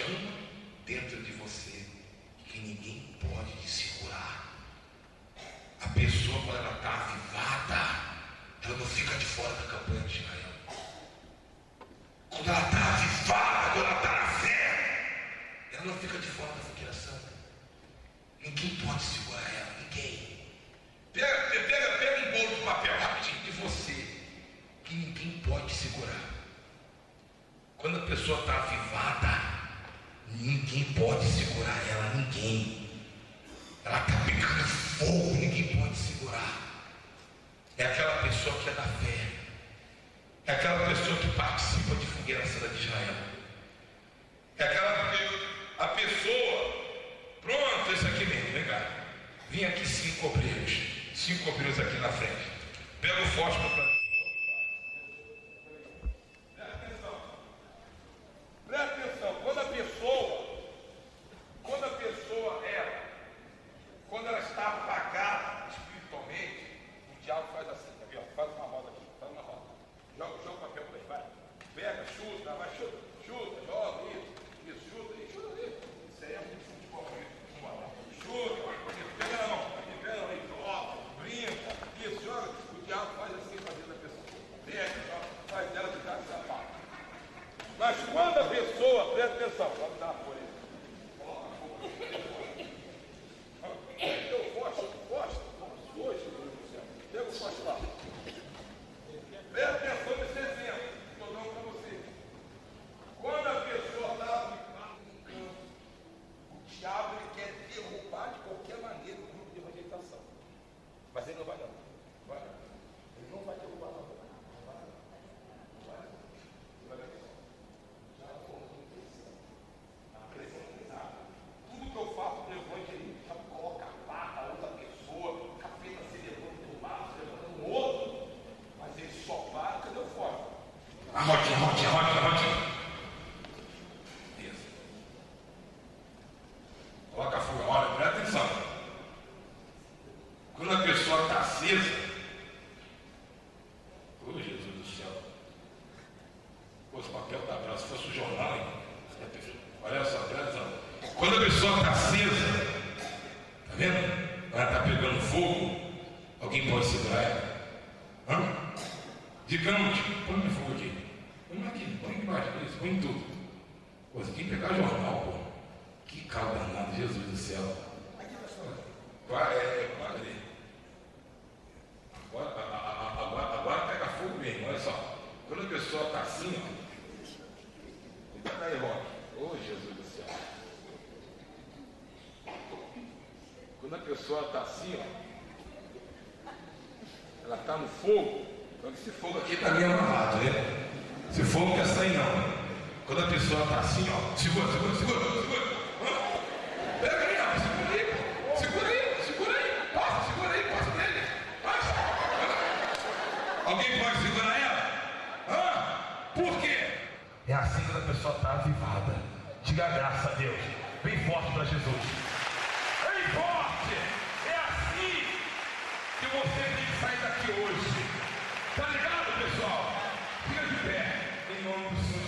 chama dentro de você que ninguém pode te segurar. A pessoa, quando ela está avivada, ela não fica de fora da campanha de Israel. Quando ela está avivada, quando ela está na fé, ela não fica de fora da fogueira santa. Ninguém pode segurar ela, ninguém. Pega um bolo de papel rapidinho de você, que ninguém pode segurar. Quando a pessoa está avivada, ninguém pode segurar ela, ninguém. Ela está pegando fogo, ninguém pode segurar. É aquela pessoa que é da fé. É aquela pessoa que participa de fogueira santa de Israel. É a pessoa, pronto, esse aqui mesmo, vem cá. Vem aqui 5 obreiros. 5 obreiros aqui na frente. Pega o fósforo para mim. Presta atenção. Quando ela está apagada espiritualmente, o diabo faz assim, tá vendo? Faz uma roda aqui, faz uma roda. Joga o papel para aí, vai. Pega, chuta, vai, chuta, joga, isso, chuta ali. Isso aí é muito futebol, chuta, pega na mão, aí, joga, brinca, isso, joga. O diabo faz assim com a vida da pessoa. Pega, joga, faz dela de casa e se apaga. Mas quando a pessoa, presta atenção, vamos dar uma folha aí. Pega o fósforo lá. Presta atenção nesse exemplo, estou dando para você. Quando a pessoa está aplicando um campo, o diabo ele quer derrubar de qualquer maneira o grupo de rejeitação. Mas ele não vai não. Ele não vai derrubar não. Tudo que eu faço no evangelismo, coloca a barra, outra pessoa, o capeta se levanta do lado, se levanta do outro, mas ele só para, cadê o fósforo? A rodinha. Isso. Coloca a fogo, olha, presta atenção. Quando a pessoa está acesa, oh Jesus do céu, esse papel está atrás, se fosse o jornal, hein? Olha só, presta atenção. Quando a pessoa está acesa, tá vendo? Ela está pegando fogo, alguém pode segurar ela? Digamos, põe no fogo aqui. Põe aqui, põe embaixo, isso, põe em tudo. Pô, você tem que pegar jornal, pô. Que caldo danado, Jesus do céu. Aqui, pastor. Quase. Agora pega fogo mesmo, olha só. Quando a pessoa está assim, ó. Tá aí, Roque. Oh, Jesus do céu. Quando a pessoa está assim, ó, ela está no fogo, então esse fogo aqui está meio amarrado, né? Esse fogo não quer sair não. Quando a pessoa está assim, ó, segura. Pega aí, ó, segura aí. Passa nele. Passa. Alguém pode segurar ela? Por quê? É assim que a pessoa está avivada. Diga graças a Deus. Bem forte para Jesus. Bem forte. É assim que você tem que sair daqui hoje. Tá ligado, pessoal? Fica de pé. Em nome do Senhor.